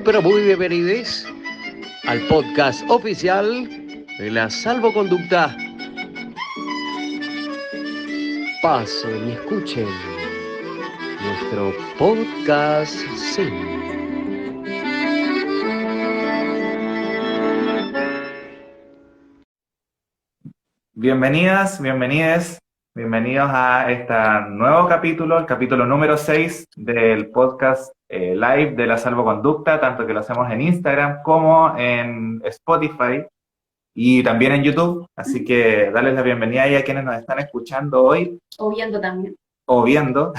pero muy bienvenidos al podcast oficial de la Salvoconducta. Pasen y escuchen nuestro podcast Zen. Bienvenidas, bienvenidos a este nuevo capítulo, el capítulo número 6 del podcast live de la Salvoconducta, tanto que lo hacemos en Instagram como en Spotify y también en YouTube. Así que darles la bienvenida ahí a quienes nos están escuchando hoy. O viendo también. O viendo.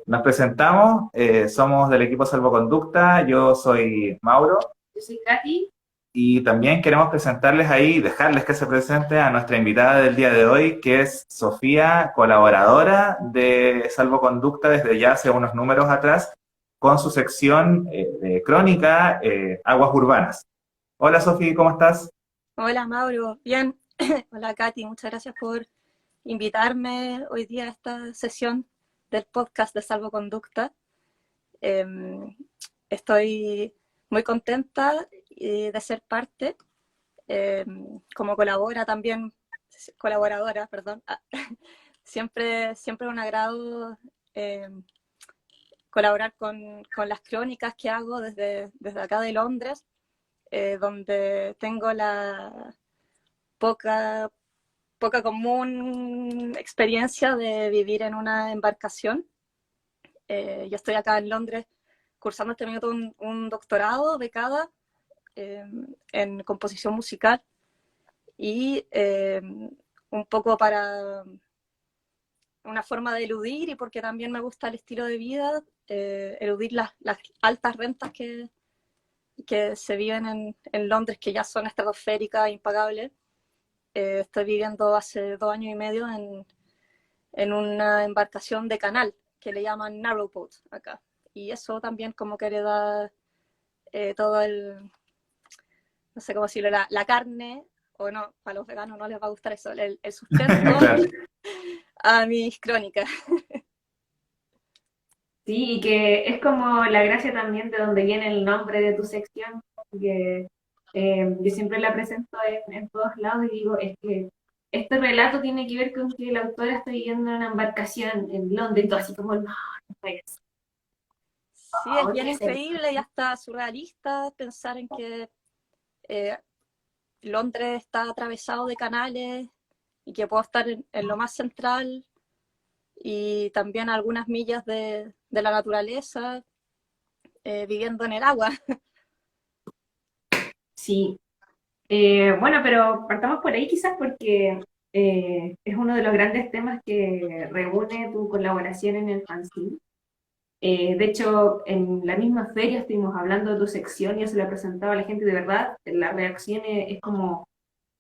Nos presentamos, somos del equipo Salvoconducta, yo soy Mauro. Yo soy Katy. Y también queremos presentarles ahí, dejarles que se presente a nuestra invitada del día de hoy, que es Sofía, colaboradora de Salvoconducta desde ya hace unos números atrás, con su sección de crónica Aguas Urbanas. Hola Sofía, ¿cómo estás? Hola Mauro, bien. Hola Katy, muchas gracias por invitarme hoy día a esta sesión del podcast de Salvoconducta. Estoy muy contenta de ser parte, como colaboradora, perdón. Siempre un agrado colaborar con las crónicas que hago desde acá de Londres, donde tengo la poca común experiencia de vivir en una embarcación. Yo estoy acá en Londres cursando este minuto un doctorado becada en composición musical y un poco para una forma de eludir y porque también me gusta el estilo de vida, eludir las altas rentas que se viven en Londres, que ya son estratosféricas, impagables. Estoy viviendo hace 2 años y medio en una embarcación de canal que le llaman narrowboat acá. Y eso también como que le da todo el, no sé cómo decirlo, la carne, o no, para los veganos no les va a gustar eso, el sustento Claro. a mis crónicas. Sí, y que es como la gracia también de donde viene el nombre de tu sección, que yo siempre la presento en todos lados y digo, es que este relato tiene que ver con que la autora está viviendo en una embarcación en Londres y todo así como, no, no puede ser. Sí, es ¿Por bien qué hacer increíble y hasta surrealista pensar en que Londres está atravesado de canales y que puedo estar en lo más central y también a algunas millas de la naturaleza, viviendo en el agua. Sí, bueno, pero partamos por ahí quizás porque es uno de los grandes temas que reúne tu colaboración en el fanzine. De hecho, en la misma feria estuvimos hablando de tu sección y yo se la presentaba a la gente, de verdad, la reacción es como,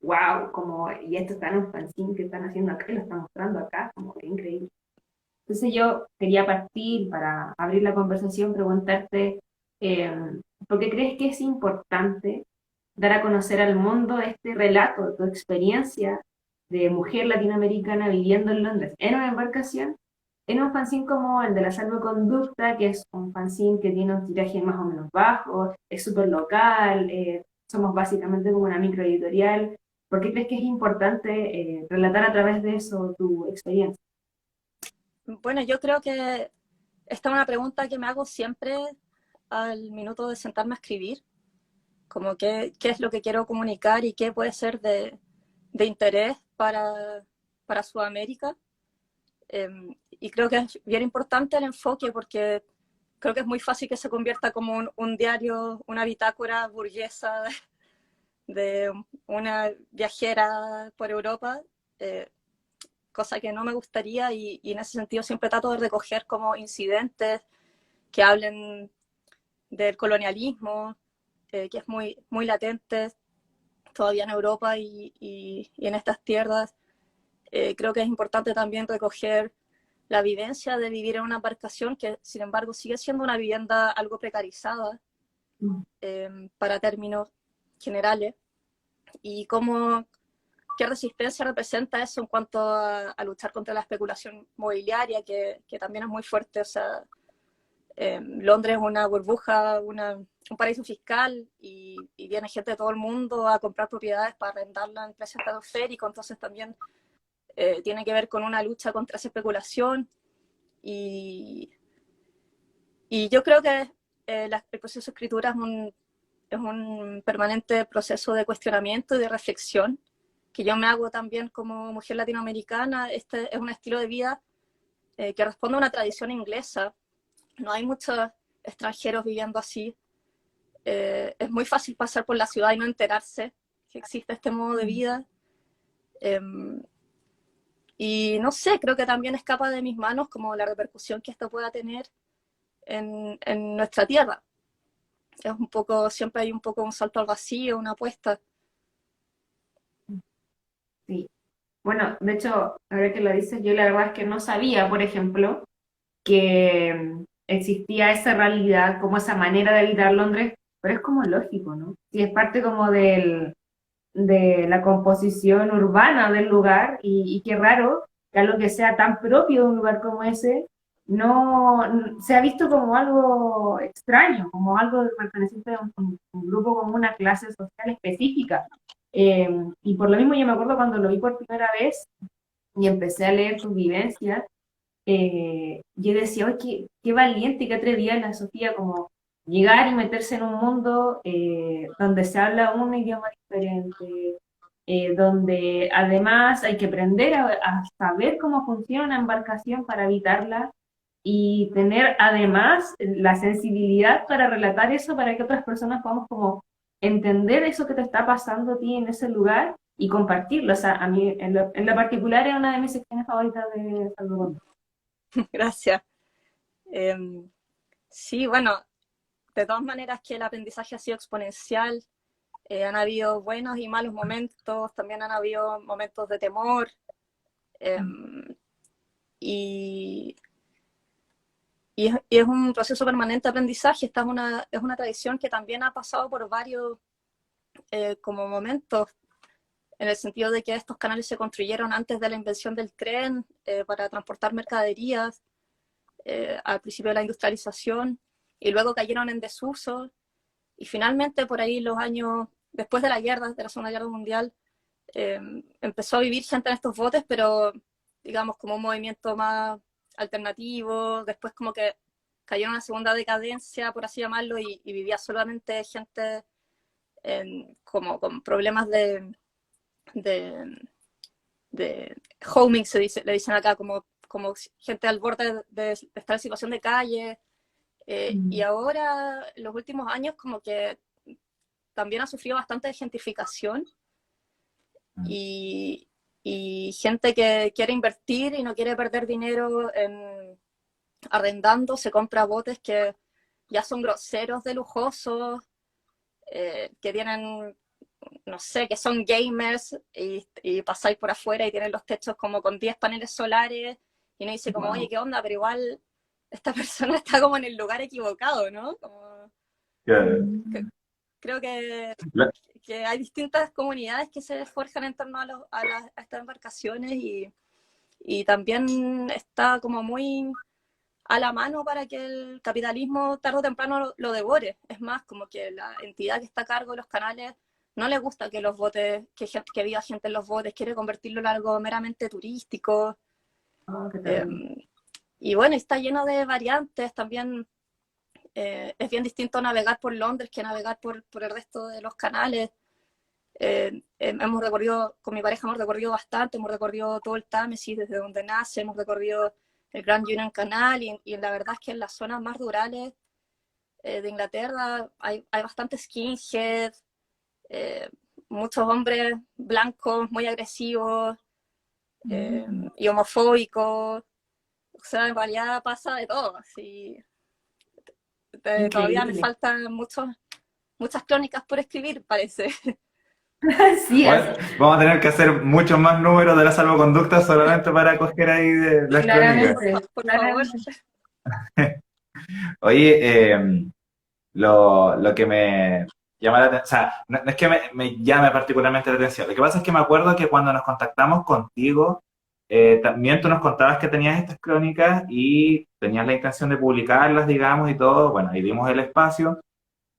wow, como, y esto está en un fanzine que están haciendo acá y lo están mostrando acá, como que increíble. Entonces yo quería partir para abrir la conversación, preguntarte, eh, ¿por qué crees que es importante dar a conocer al mundo este relato, tu experiencia de mujer latinoamericana viviendo en Londres en una embarcación, en un fanzine como el de la Salvoconducta, que es un fanzine que tiene un tiraje más o menos bajo, es súper local, somos básicamente como una microeditorial? ¿Por qué crees que es importante relatar a través de eso tu experiencia? Bueno, yo creo que esta es una pregunta que me hago siempre al minuto de sentarme a escribir, como qué es lo que quiero comunicar y qué puede ser de interés para Sudamérica. Y creo que es bien importante el enfoque porque creo que es muy fácil que se convierta como un diario, una bitácora burguesa de una viajera por Europa, cosa que no me gustaría y en ese sentido siempre trato de recoger como incidentes que hablen del colonialismo, que es muy latente todavía en Europa y en estas tierras. Creo que es importante también recoger la vivencia de vivir en una embarcación que, sin embargo, sigue siendo una vivienda algo precarizada para términos generales, y qué resistencia representa eso en cuanto a luchar contra la especulación mobiliaria, que también es muy fuerte. O sea, Londres es una burbuja, un paraíso fiscal y viene gente de todo el mundo a comprar propiedades para arrendarla en precio estratosférico, entonces también tiene que ver con una lucha contra esa especulación y yo creo que el proceso de escritura es un permanente proceso de cuestionamiento y de reflexión que yo me hago también como mujer latinoamericana. Este es un estilo de vida que responde a una tradición inglesa. No hay muchos extranjeros viviendo así. Es muy fácil pasar por la ciudad y no enterarse que existe este modo de vida. Y no sé, creo que también escapa de mis manos como la repercusión que esto pueda tener en nuestra tierra. Es un poco, siempre hay un poco un salto al vacío, una apuesta. Sí. Bueno, de hecho, ahora que lo dices, yo la verdad es que no sabía, por ejemplo, que existía esa realidad, como esa manera de habitar Londres, pero es como lógico, ¿no? Si es parte como de la composición urbana del lugar, y qué raro que algo que sea tan propio de un lugar como ese, no se ha visto como algo extraño, como algo perteneciente a un grupo, como una clase social específica. Y por lo mismo yo me acuerdo cuando lo vi por primera vez y empecé a leer sus vivencias, yo decía, oye, qué valiente y qué atrevida la Sofía, como llegar y meterse en un mundo donde se habla un idioma diferente, donde además hay que aprender a saber cómo funciona una embarcación para habitarla y tener además la sensibilidad para relatar eso para que otras personas podamos como entender eso que te está pasando a ti en ese lugar y compartirlo. O sea, a mí en lo particular es una de mis secciones favoritas de Salvador. Gracias. Sí, bueno, de todas maneras que el aprendizaje ha sido exponencial. Han habido buenos y malos momentos, también han habido momentos de temor. Y es un proceso permanente de aprendizaje. Esta es una tradición que también ha pasado por varios como momentos, en el sentido de que estos canales se construyeron antes de la invención del tren para transportar mercaderías, al principio de la industrialización, y luego cayeron en desuso, y finalmente por ahí los años después de la guerra, de la Segunda Guerra Mundial, empezó a vivir gente en estos botes, pero digamos como un movimiento más alternativo. Después como que cayó en una segunda decadencia, por así llamarlo, y vivía solamente gente como con problemas de homing, le dicen acá, como gente al borde de estar en situación de calle. Y ahora, en los últimos años, como que también ha sufrido bastante de gentrificación y gente que quiere invertir y no quiere perder dinero arrendando, se compra botes que ya son groseros de lujosos, que tienen, no sé, que son gamers y pasáis por afuera y tienen los techos como con 10 paneles solares y uno dice como, oye, ¿qué onda? Pero igual esta persona está como en el lugar equivocado, ¿no? Como, creo que hay distintas comunidades que se forjan en torno a estas embarcaciones y también está como muy a la mano para que el capitalismo tarde o temprano lo devore. Es más, como que la entidad que está a cargo de los canales no le gusta que los botes, que viva gente en los botes, quiere convertirlo en algo meramente turístico. Y bueno, está lleno de variantes. También es bien distinto navegar por Londres que navegar por el resto de los canales. Hemos recorrido, con mi pareja hemos recorrido bastante, hemos recorrido todo el Támesis desde donde nace, hemos recorrido el Grand Union Canal y la verdad es que en las zonas más rurales de Inglaterra hay bastante skinhead, muchos hombres blancos muy agresivos y homofóbicos. O sea, en realidad pasa de todo. Así, todavía me faltan muchas crónicas por escribir, parece. Sí, bueno, vamos a tener que hacer muchos más números de la salvoconducta solamente para coger ahí de las crónicas. Por favor. Oye, lo que me llama la atención, o sea, no es que me llame particularmente la atención, lo que pasa es que me acuerdo que cuando nos contactamos contigo, también tú nos contabas que tenías estas crónicas y tenías la intención de publicarlas, digamos, y todo. Bueno, ahí dimos el espacio.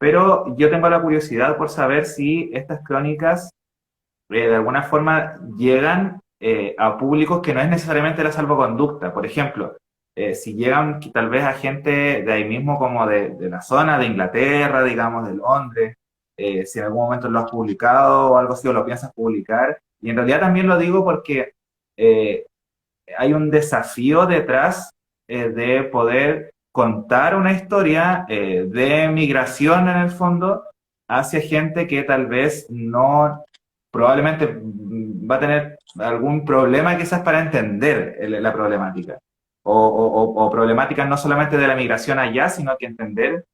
Pero yo tengo la curiosidad por saber si estas crónicas de alguna forma llegan a públicos que no es necesariamente la salvoconducta. Por ejemplo, si llegan tal vez a gente de ahí mismo como de la zona de Inglaterra, digamos, de Londres, si en algún momento lo has publicado o algo así, o lo piensas publicar. Y en realidad también lo digo porque eh, hay un desafío detrás de poder contar una historia de migración en el fondo hacia gente que tal vez no, probablemente va a tener algún problema quizás para entender la problemática. O problemáticas no solamente de la migración allá, sino que entender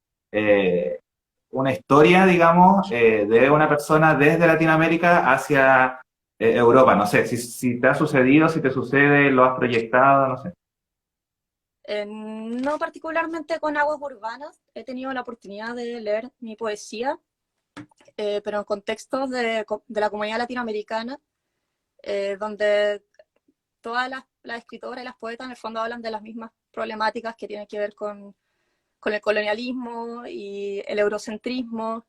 una historia, digamos, de una persona desde Latinoamérica hacia Europa. No sé, si te ha sucedido, si te sucede, lo has proyectado, no sé. No particularmente con Aguas Urbanas, he tenido la oportunidad de leer mi poesía, pero en contextos de la comunidad latinoamericana, donde todas las escritoras y las poetas en el fondo hablan de las mismas problemáticas que tienen que ver con el colonialismo y el eurocentrismo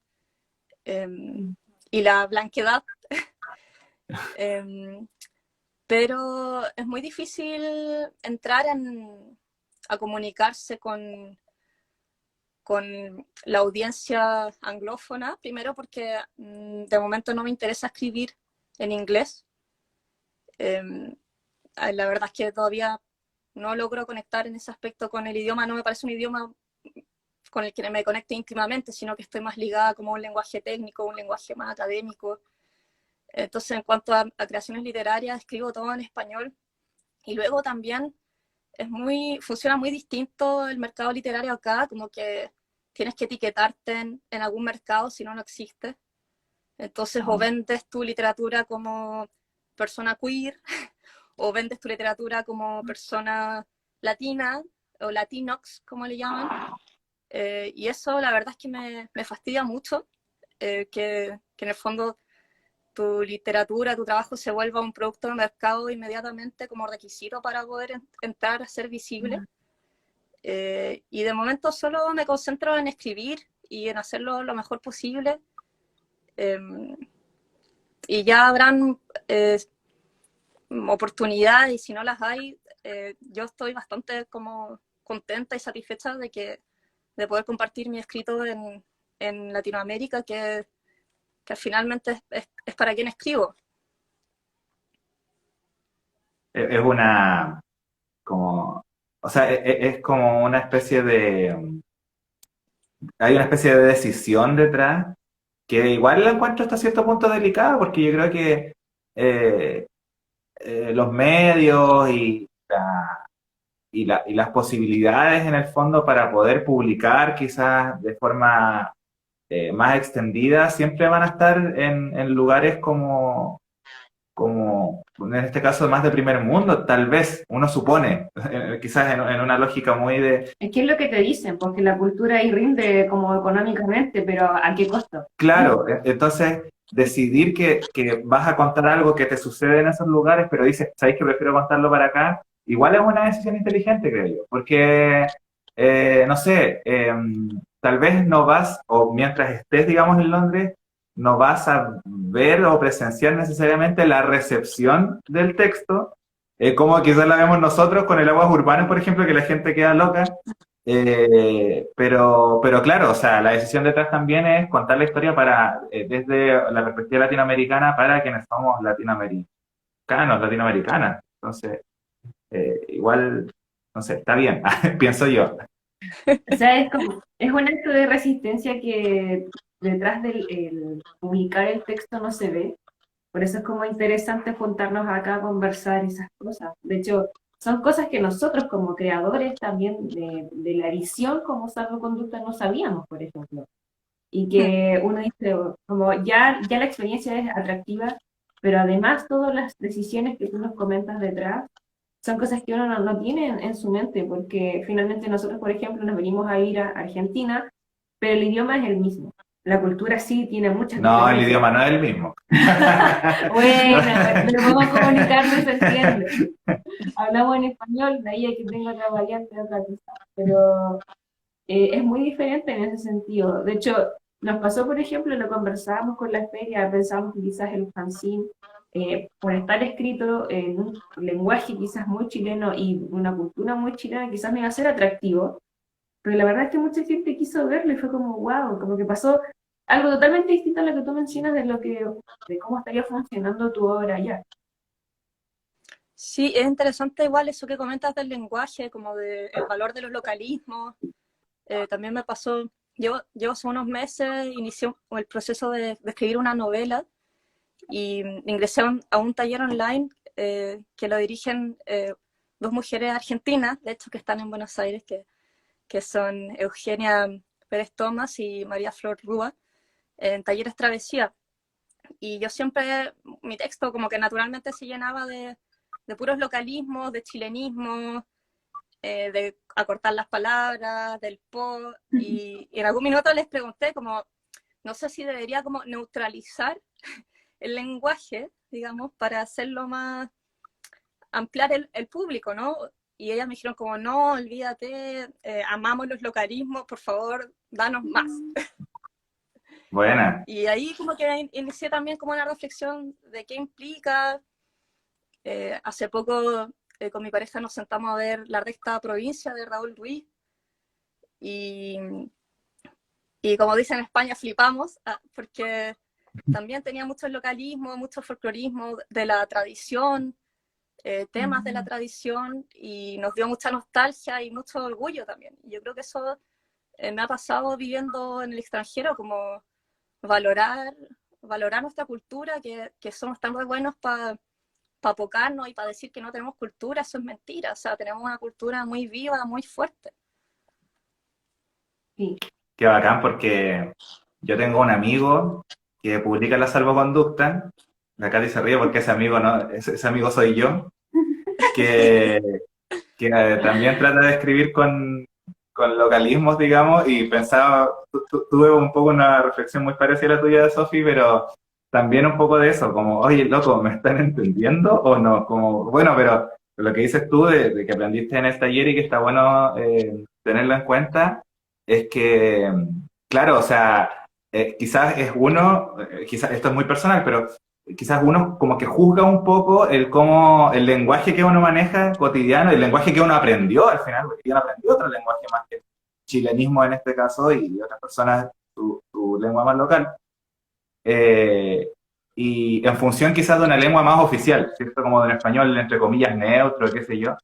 y la blanquedad. Pero es muy difícil entrar a comunicarse con la audiencia anglófona, primero porque de momento no me interesa escribir en inglés. La verdad es que todavía no logro conectar en ese aspecto con el idioma, no me parece un idioma con el que me conecte íntimamente, sino que estoy más ligada como a un lenguaje técnico, un lenguaje más académico. Entonces, en cuanto a creaciones literarias, escribo todo en español. Y luego también funciona muy distinto el mercado literario acá, como que tienes que etiquetarte en algún mercado, si no, no existe. Entonces, o vendes tu literatura como persona queer, o vendes tu literatura como persona latina, o latinox, como le llaman. Y eso, la verdad es que me fastidia mucho, que en el fondo tu literatura, tu trabajo se vuelva un producto de mercado inmediatamente como requisito para poder entrar a ser visible. Y de momento solo me concentro en escribir y en hacerlo lo mejor posible. Y ya habrán oportunidades, y si no las hay, yo estoy bastante como contenta y satisfecha de poder compartir mi escrito en Latinoamérica, que finalmente es para quien escribo. Es una, como, o sea, es como una especie de, hay una especie de decisión detrás que igual la encuentro hasta cierto punto delicada, porque yo creo que eh, los medios y las posibilidades en el fondo para poder publicar quizás de forma más extendida siempre van a estar en lugares como en este caso más de primer mundo, tal vez, uno supone, quizás en una lógica muy de... Es que es lo que te dicen, porque la cultura ahí rinde como económicamente, pero ¿a qué costo? Claro, entonces decidir que vas a contar algo que te sucede en esos lugares, pero dices, ¿sabéis que prefiero contarlo para acá? Igual es una decisión inteligente, creo yo, porque, no sé, tal vez no vas, o mientras estés, digamos, en Londres, no vas a ver o presenciar necesariamente la recepción del texto, como quizás la vemos nosotros con el Aguas Urbanas, por ejemplo, que la gente queda loca. Pero claro, o sea, la decisión detrás también es contar la historia desde la perspectiva latinoamericana para quienes somos latinoamericanos, latinoamericanas. Entonces, igual, no sé, está bien, pienso yo. O sea, es un acto de resistencia que detrás del publicar el texto no se ve. Por eso es como interesante juntarnos acá a conversar esas cosas. De hecho, son cosas que nosotros como creadores también de la edición como salvoconducta no sabíamos, por ejemplo. Y que uno dice, como ya la experiencia es atractiva, pero además todas las decisiones que tú nos comentas detrás son cosas que uno no tiene en su mente, porque finalmente nosotros, por ejemplo, nos venimos a ir a Argentina, pero el idioma es el mismo. La cultura sí tiene muchas No, el diferencias. idioma no es el mismo. Bueno, pero podemos comunicarnos, se entiende. Hablamos en español, de ahí a que tenga otra variante, otra cosa. Pero es muy diferente en ese sentido. De hecho, nos pasó, por ejemplo, lo conversábamos con la feria, pensamos que quizás el fanzine, por estar escrito en un lenguaje quizás muy chileno y una cultura muy chilena, quizás no iba a ser atractivo, pero la verdad es que mucha gente quiso verlo y fue como, wow, como que pasó algo totalmente distinto a lo que tú mencionas de cómo estaría funcionando tu obra allá. Sí, es interesante igual eso que comentas del lenguaje, como de el valor de los localismos. También me pasó, llevo hace unos meses, inicié el proceso de escribir una novela y ingresé a un taller online que lo dirigen dos mujeres argentinas, de hecho, que están en Buenos Aires, que son Eugenia Pérez Tomás y María Flor Rúa, en Talleres Travesía. Y yo siempre, mi texto como que naturalmente se llenaba de puros localismos, de chilenismos, de acortar las palabras, del po, y en algún minuto les pregunté como, no sé si debería como neutralizar el lenguaje, digamos, para hacerlo más, ampliar el público, ¿no? Y ellas me dijeron como, no, olvídate, amamos los localismos, por favor, danos más. Buena. Y ahí como que inicié también como una reflexión de qué implica. Hace poco con mi pareja nos sentamos a ver La Recta Provincia de Raúl Ruiz y, y como dicen en España, flipamos, porque también tenía muchos localismos, mucho folclorismo de la tradición, temas de la tradición, y nos dio mucha nostalgia y mucho orgullo también. Yo creo que eso me ha pasado viviendo en el extranjero, como valorar nuestra cultura, que somos tan buenos para apocarnos y para decir que no tenemos cultura. Eso es mentira. O sea, tenemos una cultura muy viva, muy fuerte. Sí. Qué bacán, porque yo tengo un amigo que publica La Salvoconducta. La Katy se ríe porque ese amigo no, ese amigo soy yo, que, que también trata de escribir con localismos, digamos, y pensaba, tuve un poco una reflexión muy parecida a la tuya, Sofi, pero también un poco de eso, como, oye, loco, ¿me están entendiendo o no? Como, bueno, pero lo que dices tú de que aprendiste en el taller y que está bueno tenerlo en cuenta, es que, claro, o sea, quizás es uno, quizás esto es muy personal, pero quizás uno como que juzga un poco el lenguaje que uno maneja cotidiano, el lenguaje que uno aprendió al final, porque yo no aprendí otro lenguaje más que el chilenismo en este caso y otras personas su lengua más local. Eh, y en función quizás de una lengua más oficial, ¿cierto? Como de un español entre comillas neutro, qué sé yo.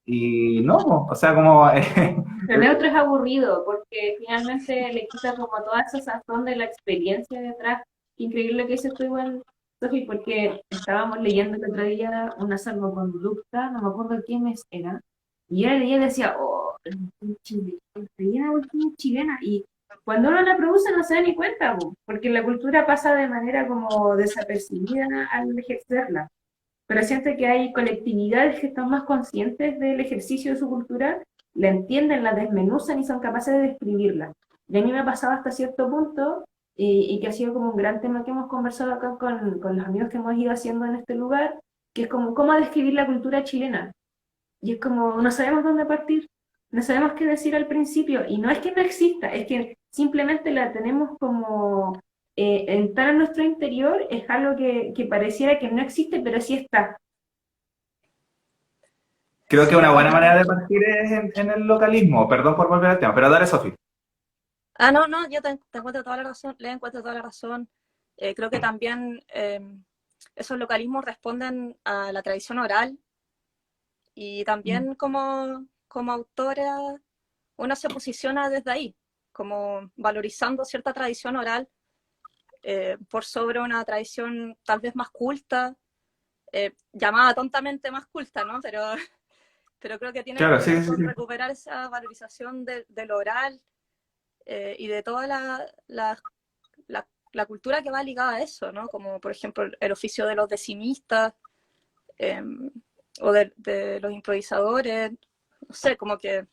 Y no, o sea, como... Lo neutro es aburrido porque finalmente le quita como toda esa sazón de la experiencia detrás. Increíble que eso esto igual, Sofi, porque estábamos leyendo el otro día una salvoconducta, no me acuerdo quién era, y yo leía y decía, oh, es una cuestión chilena, y cuando uno la produce no se da ni cuenta, po, porque la cultura pasa de manera como desapercibida al ejercerla. Pero siento que hay colectividades que están más conscientes del ejercicio de su cultura, la entienden, la desmenuzan y son capaces de describirla. Y a mí me ha pasado hasta cierto punto, y que ha sido como un gran tema que hemos conversado acá con los amigos que hemos ido haciendo en este lugar, que es como cómo describir la cultura chilena. Y es como, no sabemos dónde partir, no sabemos qué decir al principio, y no es que no exista, es que simplemente la tenemos como entrar en nuestro interior, es algo que pareciera que no existe, pero sí está. Creo que Sí, una buena manera de partir es en el localismo. Perdón por volver al tema, pero dale, Sofi. no, yo te encuentro toda la razón, le encuentro toda la razón. Creo que también esos localismos responden a la tradición oral, y también como autora uno se posiciona desde ahí, como valorizando cierta tradición oral por sobre una tradición tal vez más culta, llamada tontamente más culta, ¿no? Pero creo que tiene Claro, que ver sí, sí, con sí. recuperar esa valorización de lo oral y de toda la cultura que va ligada a eso, ¿no? Como por ejemplo el oficio de los decimistas eh, o de los improvisadores, no sé, como que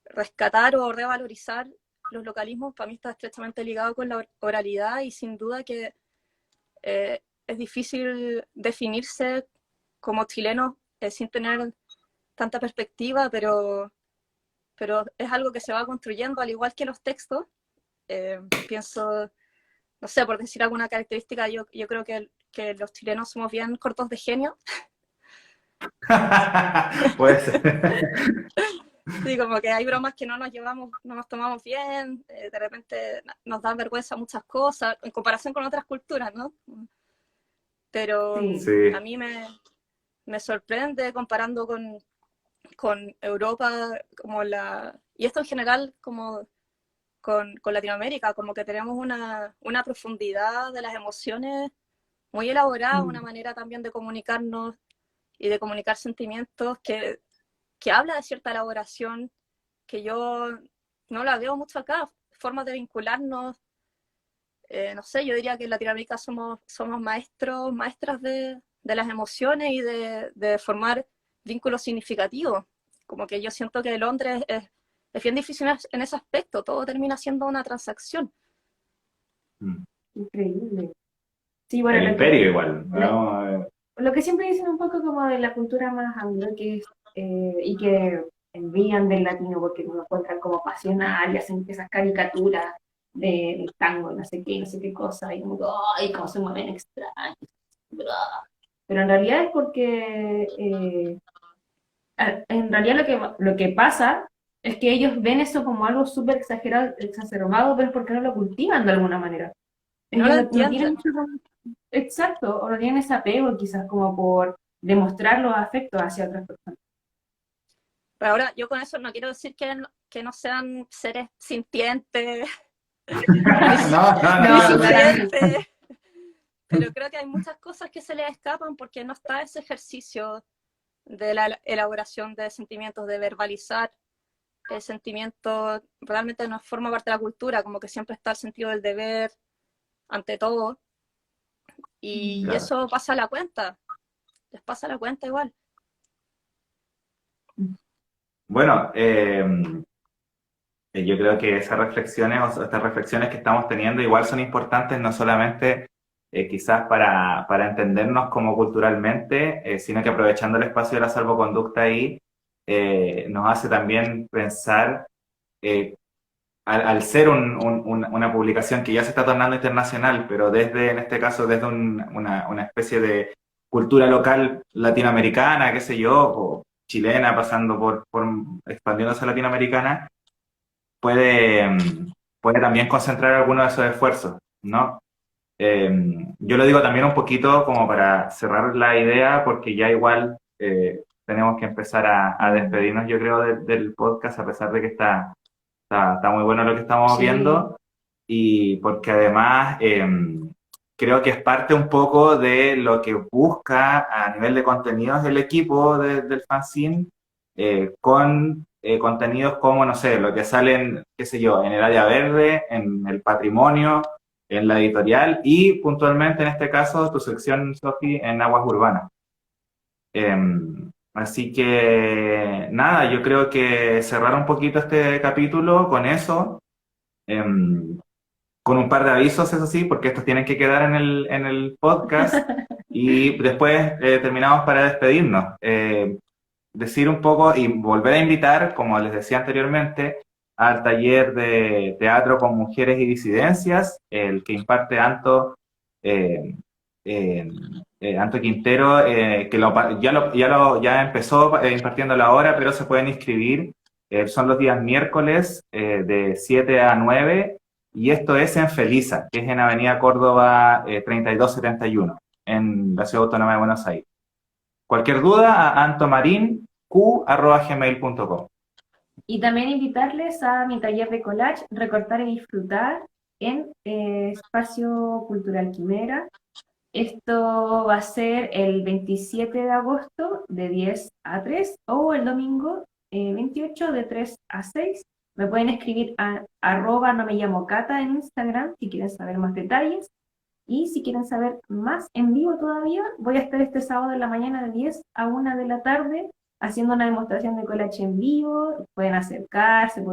rescatar o revalorizar los localismos para mí está estrechamente ligado con la oralidad y sin duda que es difícil definirse como chileno sin tener tanta perspectiva, pero es algo que se va construyendo, al igual que los textos. Pienso, no sé, por decir alguna característica, yo creo que los chilenos somos bien cortos de genio. Puede ser. Sí, como que hay bromas que no nos tomamos bien, de repente nos dan vergüenza muchas cosas, en comparación con otras culturas, ¿no? Pero Sí. a mí me sorprende comparando con Europa, y esto en general como con Latinoamérica, como que tenemos una profundidad de las emociones muy elaborada, una manera también de comunicarnos y de comunicar sentimientos que habla de cierta elaboración que yo no la veo mucho acá, formas de vincularnos. No sé, yo diría que en Latinoamérica somos maestras de las emociones y de formar vínculos significativos. Como que yo siento que Londres es bien difícil en ese aspecto, todo termina siendo una transacción. Increíble. Sí, bueno, El imperio igual, ¿no? lo que siempre dicen un poco como de la cultura más anglo, y que envían del latino porque lo encuentran como pasional y hacen esas caricaturas del tango, no sé qué cosa, y como, ay, cómo se mueven extraños. Pero en realidad es porque, en realidad lo que pasa es que ellos ven eso como algo súper exagerado, exacerbado, pero es porque no lo cultivan de alguna manera. No Ellos lo no entienden. tienen exacto, o no tienen ese apego quizás como por demostrar los afectos hacia otras personas. Pero ahora, yo con eso no quiero decir que no sean seres sintientes, No. sintientes, pero creo que hay muchas cosas que se les escapan porque no está ese ejercicio de la elaboración de sentimientos, de verbalizar el sentimiento, realmente no forma parte de la cultura, como que siempre está el sentido del deber ante todo, y Claro. eso pasa a la cuenta, les pasa a la cuenta igual. Bueno, yo creo que esas reflexiones o estas reflexiones que estamos teniendo igual son importantes no solamente quizás para entendernos como culturalmente, sino que aprovechando el espacio de la salvoconducta ahí, nos hace también pensar, al ser una publicación que ya se está tornando internacional, pero en este caso, desde una especie de cultura local latinoamericana, qué sé yo, o chilena, pasando por expandiéndose a latinoamericana, puede, puede también concentrar algunos de esos esfuerzos, ¿no? Yo lo digo también un poquito como para cerrar la idea, porque ya igual tenemos que empezar a despedirnos, yo creo, del podcast, a pesar de que está muy bueno lo que estamos Sí. viendo, y porque además creo que es parte un poco de lo que busca a nivel de contenidos el equipo del fanzine, con contenidos como, no sé, lo que salen, qué sé yo, en el área verde, en el patrimonio, en la editorial y puntualmente en este caso tu sección, Sofi, en aguas urbanas. Así que nada, yo creo que cerrar un poquito este capítulo con eso, con un par de avisos, eso sí, porque estos tienen que quedar en el podcast y después terminamos para despedirnos. Decir un poco y volver a invitar, como les decía anteriormente, al taller de teatro con mujeres y disidencias, el que imparte eh, eh, Anto Quintero, que ya empezó impartiendo ahora, pero se pueden inscribir. Son los días miércoles de 7 a 9 y esto es en Felisa, que es en Avenida Córdoba 3271, en la Ciudad Autónoma de Buenos Aires. Cualquier duda a antomarinq@gmail.com. Y también invitarles a mi taller de collage, Recortar y Disfrutar, en Espacio Cultural Quimera. Esto va a ser el 27 de agosto de 10 a 3 o el domingo 28 de 3 a 6. Me pueden escribir a @no me llamo Cata en Instagram si quieren saber más detalles. Y si quieren saber más en vivo todavía, voy a estar este sábado en la mañana de 10 a 1 de la tarde haciendo una demostración de collage en vivo. Pueden acercarse,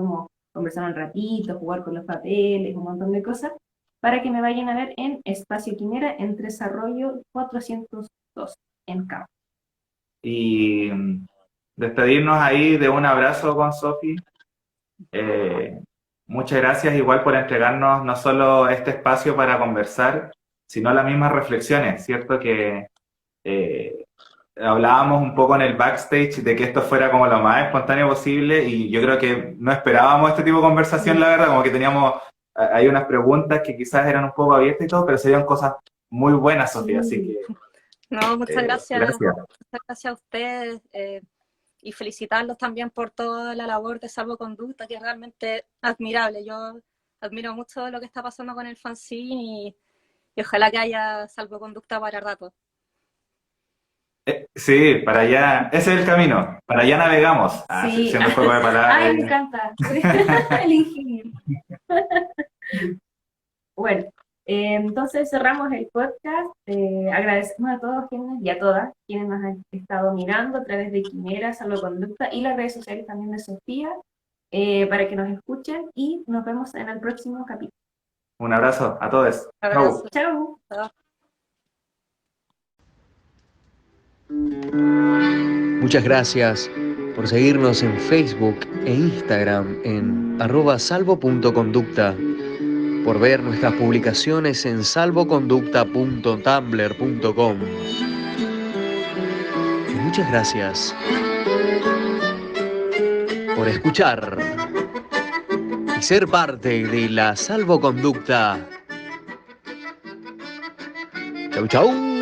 conversar un ratito, jugar con los papeles, un montón de cosas, para que me vayan a ver en Espacio Quimera, en Tres Arroyo 402, en Cabo. Y despedirnos ahí de un abrazo con Sofi. Muchas gracias igual por entregarnos no solo este espacio para conversar, sino las mismas reflexiones, ¿cierto? Que hablábamos un poco en el backstage de que esto fuera como lo más espontáneo posible y yo creo que no esperábamos este tipo de conversación, la verdad, como que hay unas preguntas que quizás eran un poco abiertas y todo, pero serían cosas muy buenas, Sofía, así que... No, muchas gracias. Gracias. Muchas gracias a ustedes y felicitarlos también por toda la labor de salvoconducta, que es realmente admirable. Yo admiro mucho lo que está pasando con el fanzine y ojalá que haya salvoconducta para rato. Sí, para allá, ese es el camino, para allá navegamos. Sí. Siendo juego de palabras. Ay, me encanta. El ingenio. Bueno, entonces cerramos el podcast. Agradecemos a todos y a todas quienes nos han estado mirando a través de Quimera, Salvoconducta y las redes sociales también de Sofía, para que nos escuchen y nos vemos en el próximo capítulo. Un abrazo a todos. Un abrazo. Chau. Chao. Muchas gracias por seguirnos en Facebook e Instagram en @salvo.conducta, por ver nuestras publicaciones en salvoconducta.tumblr.com. Y muchas gracias por escuchar y ser parte de la salvoconducta. Chau, chau.